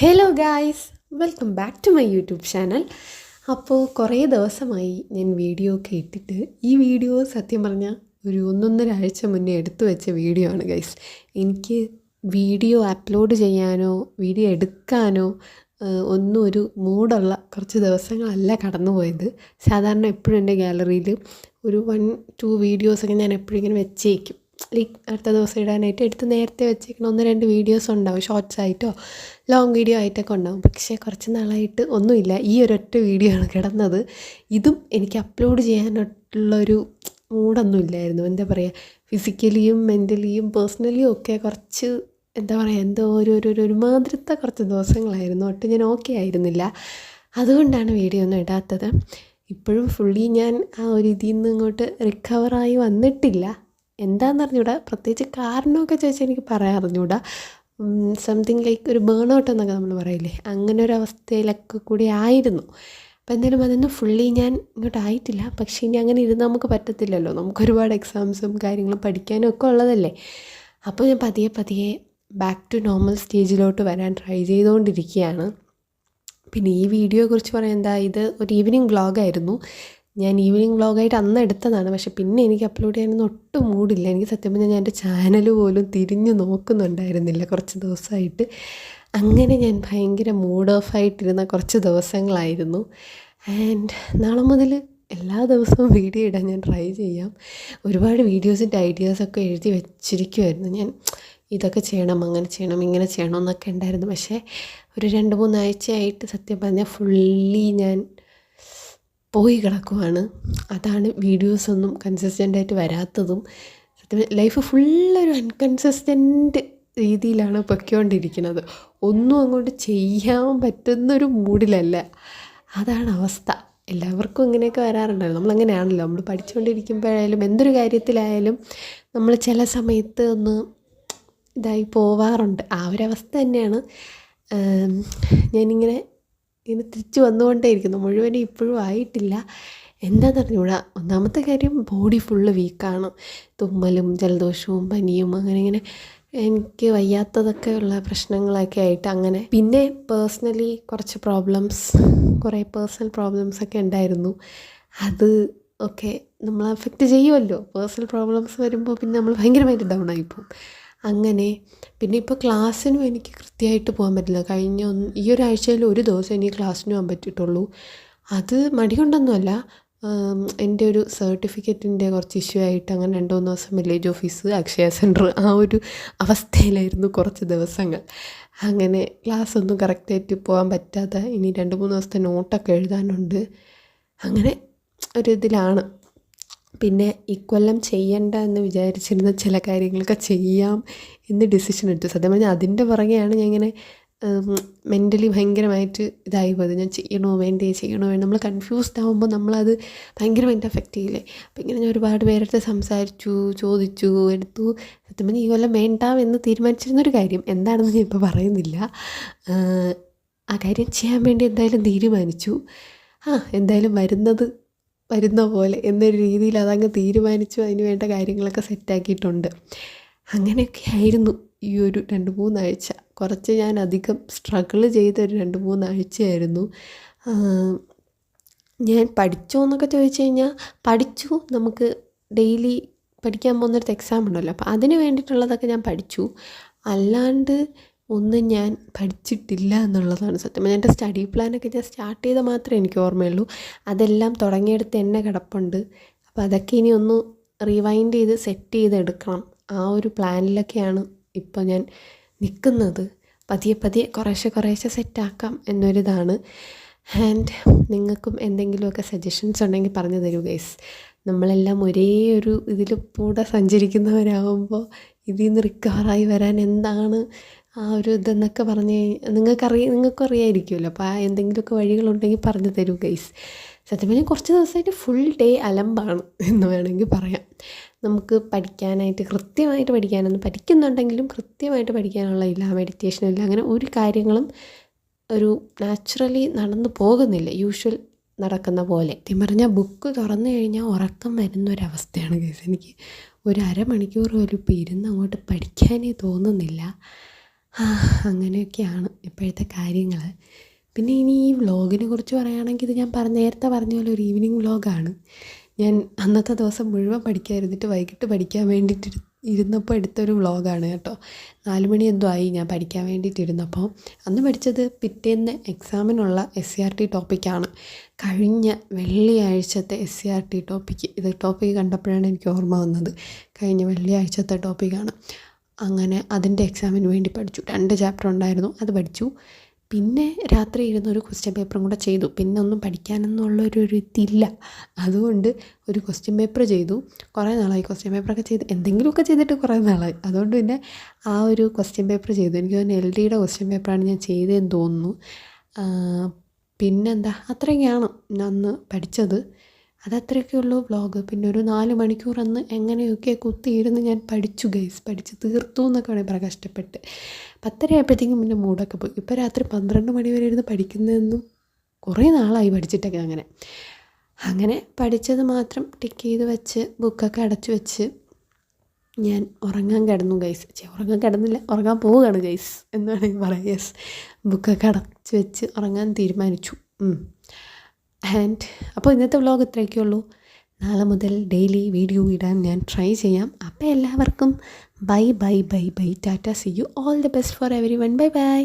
Hello guys, welcome back to my YouTube channel. അപ്പോൾ കുറേ ദിവസമായി ഞാൻ വീഡിയോ ഒക്കെ ഇട്ടിട്ട്. ഈ വീഡിയോ സത്യം പറഞ്ഞാൽ ഒരു ഒന്നൊന്നര ആഴ്ച മുന്നേ എടുത്തു വെച്ച വീഡിയോ ആണ് ഗൈസ്. എനിക്ക് വീഡിയോ അപ്ലോഡ് ചെയ്യാനോ വീഡിയോ എടുക്കാനോ ഒന്നും ഒരു മൂടുള്ള കുറച്ച് ദിവസങ്ങളല്ല കടന്നുപോയത്. സാധാരണ എപ്പോഴും എൻ്റെ ഗാലറിയിൽ ഒരു 1-2 വീഡിയോസൊക്കെ ഞാൻ എപ്പോഴും ഇങ്ങനെ വെച്ചേക്കും. ലൈക്ക് അടുത്ത ദിവസം ഇടാനായിട്ട് എടുത്ത് നേരത്തെ വെച്ചേക്കണം 1-2 വീഡിയോസ് ഉണ്ടാവും, ഷോർട്സ് ആയിട്ടോ ലോങ് വീഡിയോ ആയിട്ടൊക്കെ ഉണ്ടാവും. പക്ഷേ കുറച്ച് നാളായിട്ട് ഒന്നുമില്ല, ഈ ഒരൊറ്റ വീഡിയോ ആണ് കിടന്നത്. ഇതും എനിക്ക് അപ്ലോഡ് ചെയ്യാനുള്ളൊരു മൂഡൊന്നും ഇല്ലായിരുന്നു. എന്താ പറയുക, ഫിസിക്കലിയും മെൻ്റലിയും പേഴ്സണലിയും ഒക്കെ കുറച്ച് എന്താ പറയുക, എന്തോ ഒരുമാതിരത്തെ കുറച്ച് ദിവസങ്ങളായിരുന്നു. ഒട്ടും ഞാൻ ഓക്കെ ആയിരുന്നില്ല. അതുകൊണ്ടാണ് വീഡിയോ ഒന്നും ഇടാത്തത്. ഇപ്പോഴും ഫുള്ളി ഞാൻ ആ ഒരു ഇതിൽ നിന്ന് ഇങ്ങോട്ട് റിക്കവറായി വന്നിട്ടില്ല. എന്താണെന്ന് അറിഞ്ഞൂടാ, പ്രത്യേകിച്ച് കാരണമൊക്കെ ചോദിച്ചാൽ എനിക്ക് പറയാൻ അറിഞ്ഞൂടാ. സംതിങ് ലൈക്ക് ഒരു ബേൺ ഔട്ട് എന്നൊക്കെ നമ്മൾ പറയില്ലേ, അങ്ങനെ ഒരു അവസ്ഥയിലൊക്കെ കൂടി ആയിരുന്നു. അപ്പോൾ എന്തായാലും അതൊന്നും ഫുള്ളി ഞാൻ ഇങ്ങോട്ട് ആയിട്ടില്ല. പക്ഷേ ഇനി അങ്ങനെ ഇരുന്ന് നമുക്ക് പറ്റത്തില്ലല്ലോ, നമുക്ക് ഒരുപാട് എക്സാംസും കാര്യങ്ങളും പഠിക്കാനും ഒക്കെ ഉള്ളതല്ലേ. അപ്പോൾ ഞാൻ പതിയെ ബാക്ക് ടു നോർമൽ സ്റ്റേജിലോട്ട് വരാൻ ട്രൈ ചെയ്തുകൊണ്ടിരിക്കുകയാണ്. പിന്നെ ഈ വീഡിയോയെക്കുറിച്ച് പറയാൻ എന്താ, ഇത് ഒരു ഈവനിങ് വ്ളോഗായിരുന്നു. ഞാൻ ഈവനിങ് വ്ളോഗായിട്ട് അന്ന് എടുത്തതാണ്. പക്ഷേ പിന്നെ എനിക്ക് അപ്ലോഡ് ചെയ്യാനൊന്നും ഒട്ടും മൂടില്ല. എനിക്ക് സത്യം പറഞ്ഞാൽ ഞാൻ എൻ്റെ ചാനൽ പോലും തിരിഞ്ഞു നോക്കുന്നുണ്ടായിരുന്നില്ല കുറച്ച് ദിവസമായിട്ട്. അങ്ങനെ ഞാൻ ഭയങ്കര മൂഡ് ഓഫ് ആയിട്ടിരുന്ന കുറച്ച് ദിവസങ്ങളായിരുന്നു. ആൻഡ് നാളെ മുതൽ എല്ലാ ദിവസവും വീഡിയോ ഇടാൻ ഞാൻ ട്രൈ ചെയ്യാം. ഒരുപാട് വീഡിയോസിൻ്റെ ഐഡിയാസൊക്കെ എഴുതി വെച്ചിരിക്കുമായിരുന്നു ഞാൻ. ഇതൊക്കെ ചെയ്യണം, അങ്ങനെ ചെയ്യണം, ഇങ്ങനെ ചെയ്യണം എന്നൊക്കെ ഉണ്ടായിരുന്നു. പക്ഷേ ഒരു 2-3 ആഴ്ചയായിട്ട് സത്യം പറഞ്ഞാൽ ഫുള്ളി ഞാൻ പോയി കിടക്കുവാണ്. അതാണ് വീഡിയോസൊന്നും കൺസിസ്റ്റൻ്റായിട്ട് വരാത്തതും. സത്യം ലൈഫ് ഫുള്ളൊരു അൺകൺസിസ്റ്റൻ്റ് രീതിയിലാണ് പൊയ്ക്കൊണ്ടിരിക്കുന്നത്. ഒന്നും അങ്ങോട്ട് ചെയ്യാൻ പറ്റുന്നൊരു മൂഡിലല്ല. അതാണ് അവസ്ഥ. എല്ലാവർക്കും ഇങ്ങനെയൊക്കെ വരാറുണ്ടല്ലോ. നമ്മളങ്ങനെയാണല്ലോ, നമ്മൾ പഠിച്ചുകൊണ്ടിരിക്കുമ്പോഴായാലും എന്തൊരു കാര്യത്തിലായാലും നമ്മൾ ചില സമയത്ത് ഒന്ന് ഇതായി പോവാറുണ്ട്. ആ ഒരവസ്ഥ തന്നെയാണ് ഞാനിങ്ങനെ തിരിച്ച് വന്നുകൊണ്ടേ ഇരിക്കുന്നു. മുഴുവനും ഇപ്പോഴും ആയിട്ടില്ല. എന്താണെന്ന് അറിഞ്ഞൂടാ. ഒന്നാമത്തെ കാര്യം, ബോഡി ഫുള്ള് വീക്കാണ്. തുമ്മലും ജലദോഷവും പനിയും അങ്ങനെ എനിക്ക് വയ്യാത്തതൊക്കെ ഉള്ള പ്രശ്നങ്ങളൊക്കെ ആയിട്ട് അങ്ങനെ. പിന്നെ പേഴ്സണലി കുറേ പേഴ്സണൽ പ്രോബ്ലംസൊക്കെ ഉണ്ടായിരുന്നു. അത് ഒക്കെ നമ്മൾ അഫക്റ്റ് ചെയ്യുമല്ലോ. പേഴ്സണൽ പ്രോബ്ലംസ് വരുമ്പോൾ പിന്നെ നമ്മൾ ഭയങ്കരമായിട്ട് ഡൗൺ ആയിപ്പോവും. അങ്ങനെ പിന്നെ ഇപ്പോൾ ക്ലാസ്സിനും എനിക്ക് കൃത്യമായിട്ട് പോകാൻ പറ്റില്ല. ഈ ഒരാഴ്ചയിൽ ഒരു ദിവസം എനിക്ക് ക്ലാസ്സിന് പോകാൻ പറ്റിയിട്ടുള്ളൂ. അത് മടി കൊണ്ടൊന്നുമല്ല, എൻ്റെ ഒരു സർട്ടിഫിക്കറ്റിൻ്റെ കുറച്ച് ഇഷ്യൂ ആയിട്ട് അങ്ങനെ 2-3 ദിവസം വില്ലേജ് ഓഫീസ്, അക്ഷയ സെൻറ്റർ, ആ ഒരു അവസ്ഥയിലായിരുന്നു കുറച്ച് ദിവസങ്ങൾ. അങ്ങനെ ക്ലാസ്സൊന്നും കറക്റ്റായിട്ട് പോകാൻ പറ്റാതെ ഇനി 2-3 ദിവസത്തെ നോട്ടൊക്കെ എഴുതാനുണ്ട്. അങ്ങനെ ഒരിതിലാണ്. പിന്നെ ഇക്കൊല്ലം ചെയ്യണ്ട എന്ന് വിചാരിച്ചിരുന്ന ചില കാര്യങ്ങളൊക്കെ ചെയ്യാം എന്ന് ഡിസിഷൻ എടുത്തു. സത്യം പറഞ്ഞാൽ അതിൻ്റെ പുറകെയാണ് ഞാൻ ഇങ്ങനെ മെൻ്റലി ഭയങ്കരമായിട്ട് ഇതായി പോയത്. ഞാൻ ചെയ്യണോ വേണ്ടേ നമ്മൾ കൺഫ്യൂസ്ഡ് ആകുമ്പോൾ നമ്മളത് ഭയങ്കരമായിട്ട് എഫക്റ്റ് ചെയ്യില്ലേ. അപ്പോൾ ഇങ്ങനെ ഞാൻ ഒരുപാട് പേരുടെ സംസാരിച്ചു, ചോദിച്ചു, എടുത്തു. സത്യം പറഞ്ഞാൽ ഈ കൊല്ലം വേണ്ട എന്ന് തീരുമാനിച്ചിരുന്നൊരു കാര്യം എന്താണെന്ന് ഞാൻ ഇപ്പോൾ പറയുന്നില്ല. ആ കാര്യം ചെയ്യാൻ വേണ്ടി എന്തായാലും തീരുമാനിച്ചു. എന്തായാലും വരുന്ന പോലെ എന്നൊരു രീതിയിൽ അതങ്ങ് തീരുമാനിച്ചു. അതിന് വേണ്ട കാര്യങ്ങളൊക്കെ സെറ്റാക്കിയിട്ടുണ്ട്. അങ്ങനെയൊക്കെ ആയിരുന്നു ഈ ഒരു 2-3 ആഴ്ച. കുറച്ച് ഞാൻ അധികം സ്ട്രഗിൾ ചെയ്തൊരു 2-3 ആഴ്ചയായിരുന്നു. ഞാൻ പഠിച്ചോ എന്നൊക്കെ ചോദിച്ചു കഴിഞ്ഞാൽ പഠിച്ചു. നമുക്ക് ഡെയിലി പഠിക്കാൻ പോകുന്നൊരു എക്സാം ഉണ്ടല്ലോ, അപ്പോൾ അതിന് വേണ്ടിയിട്ടുള്ളതൊക്കെ ഞാൻ പഠിച്ചു. അല്ലാണ്ട് ഒന്നും ഞാൻ പഠിച്ചിട്ടില്ല എന്നുള്ളതാണ് സത്യം. എൻ്റെ സ്റ്റഡി പ്ലാനൊക്കെ ഞാൻ സ്റ്റാർട്ട് ചെയ്താൽ മാത്രമേ എനിക്ക് ഓർമ്മയുള്ളൂ. അതെല്ലാം തുടങ്ങിയെടുത്ത് തന്നെ കിടപ്പുണ്ട്. അപ്പോൾ അതൊക്കെ ഇനി ഒന്ന് റിവൈൻഡ് ചെയ്ത് സെറ്റ് ചെയ്തെടുക്കണം. ആ ഒരു പ്ലാനിലൊക്കെയാണ് ഇപ്പോൾ ഞാൻ നിൽക്കുന്നത്. പതിയെ കുറേശ്ശെ സെറ്റാക്കാം എന്നൊരിതാണ്. ആൻഡ് നിങ്ങൾക്കും എന്തെങ്കിലുമൊക്കെ സജഷൻസ് ഉണ്ടെങ്കിൽ പറഞ്ഞു തരൂ ഗൈസ്. നമ്മളെല്ലാം ഒരേ ഒരു ഇതിൽ കൂടെ സഞ്ചരിക്കുന്നവരാകുമ്പോൾ ഇതിൽ നിന്ന് റിക്കവറായി വരാൻ എന്താണ് ആ ഒരു ഇതെന്നൊക്കെ പറഞ്ഞ് നിങ്ങൾക്കും അറിയാമായിരിക്കുമല്ലോ. അപ്പോൾ ആ എന്തെങ്കിലുമൊക്കെ വഴികളുണ്ടെങ്കിൽ പറഞ്ഞു തരൂ ഗൈസ്. സത്യം പറഞ്ഞാൽ കുറച്ച് ദിവസമായിട്ട് ഫുൾ ഡേ അലമ്പാണ് എന്ന് വേണമെങ്കിൽ പറയാം. നമുക്ക് കൃത്യമായിട്ട് പഠിക്കാനൊന്നും പഠിക്കുന്നുണ്ടെങ്കിലും കൃത്യമായിട്ട് പഠിക്കാനുള്ള മെഡിറ്റേഷനില്ല, അങ്ങനെ ഒരു കാര്യങ്ങളും ഒരു നാച്ചുറലി നടന്നു പോകുന്നില്ല, യൂഷ്വൽ നടക്കുന്ന പോലെ. സത്യം പറഞ്ഞാൽ ബുക്ക് തുറന്നു കഴിഞ്ഞാൽ ഉറക്കം വരുന്നൊരവസ്ഥയാണ് ഗൈസ്. എനിക്ക് ഒരു 1/2 മണിക്കൂർ പോലും ഇപ്പോൾ ഇരുന്ന് അങ്ങോട്ട് പഠിക്കാനേ തോന്നുന്നില്ല. അങ്ങനെയൊക്കെയാണ് ഇപ്പോഴത്തെ കാര്യങ്ങൾ. പിന്നെ ഇനി ഈ വ്ളോഗിനെ കുറിച്ച് പറയുകയാണെങ്കിൽ, ഇത് ഞാൻ നേരത്തെ പറഞ്ഞ പോലെ ഒരു ഈവനിങ് വ്ളോഗാണ്. ഞാൻ അന്നത്തെ ദിവസം മുഴുവൻ പഠിക്കാതിരുന്നിട്ട് വൈകിട്ട് പഠിക്കാൻ വേണ്ടിയിട്ട് ഇരുന്നപ്പോൾ എടുത്തൊരു വ്ളോഗാണ് കേട്ടോ. 4 മണി എന്തോ ആയി ഞാൻ പഠിക്കാൻ വേണ്ടിയിട്ടിരുന്നപ്പോൾ. അന്ന് പഠിച്ചത് പിറ്റേന്ന് എക്സാമിനുള്ള SCRT ടോപ്പിക്കാണ്. കഴിഞ്ഞ വെള്ളിയാഴ്ചത്തെ SCRT ടോപ്പിക്ക്. ഇത് ടോപ്പിക്ക് കണ്ടപ്പോഴാണ് എനിക്ക് ഓർമ്മ വന്നത്. കഴിഞ്ഞ വെള്ളിയാഴ്ചത്തെ ടോപ്പിക്കാണ്. അങ്ങനെ അതിൻ്റെ എക്സാമിന് വേണ്ടി പഠിച്ചു. 2 ചാപ്റ്റർ ഉണ്ടായിരുന്നു, അത് പഠിച്ചു. പിന്നെ രാത്രി ഇരുന്നൊരു ക്വസ്റ്റ്യൻ പേപ്പറും കൂടെ ചെയ്തു. പിന്നെ ഒന്നും പഠിക്കാനെന്നുള്ളൊരു ഇതില്ല, അതുകൊണ്ട് ഒരു ക്വസ്റ്റ്യൻ പേപ്പർ ചെയ്തു. കുറേ നാളായി ക്വസ്റ്റ്യൻ പേപ്പറൊക്കെ ചെയ്ത്, എന്തെങ്കിലുമൊക്കെ ചെയ്തിട്ട് കുറേ നാളായി. അതുകൊണ്ട് പിന്നെ ആ ഒരു ക്വസ്റ്റ്യൻ പേപ്പർ ചെയ്തു. എനിക്ക് തോന്നുന്നു LDയുടെ ക്വസ്റ്റ്യൻ പേപ്പറാണ് ഞാൻ ചെയ്തതെന്ന് തോന്നുന്നു. പിന്നെന്താ, അത്രയൊക്കെയാണ് അന്ന് പഠിച്ചത്. അതത്രയൊക്കെ ഉള്ളൂ വ്ളോഗ്. പിന്നെ ഒരു 4 മണിക്കൂർ അന്ന് എങ്ങനെയൊക്കെ കുത്തിയിരുന്ന് ഞാൻ പഠിച്ചു ഗൈസ്. പഠിച്ച് തീർത്തു എന്നൊക്കെ വേണമെങ്കിൽ പറയാം, കഷ്ടപ്പെട്ട്. 10:30 ആയപ്പോഴത്തേക്കും പിന്നെ മൂടൊക്കെ പോയി. ഇപ്പോൾ രാത്രി 12 മണി വരെ ഇരുന്ന് പഠിക്കുന്നതെന്നും കുറേ നാളായി പഠിച്ചിട്ടൊക്കെ. അങ്ങനെ പഠിച്ചത് മാത്രം ടിക്ക് ചെയ്ത് വെച്ച് ബുക്കൊക്കെ അടച്ചു വെച്ച് ഞാൻ ഉറങ്ങാൻ കിടന്നു ഗൈസ്. ഉറങ്ങാൻ കിടന്നില്ല, ഉറങ്ങാൻ പോവുകയാണ് ഗൈസ് എന്ന് വേണമെങ്കിൽ പറയാം. യെസ്, ബുക്കൊക്കെ അടച്ചു വെച്ച് ഉറങ്ങാൻ തീരുമാനിച്ചു. അപ്പോൾ ഇന്നത്തെ വ്ളോഗ് ഇത്രയൊക്കെ ഉള്ളൂ. നാളെ മുതൽ ഡെയിലി വീഡിയോ ഇടാൻ ഞാൻ ട്രൈ ചെയ്യാം. അപ്പോൾ എല്ലാവർക്കും bye bye bye bye, tata, see you, all the best for everyone, bye by.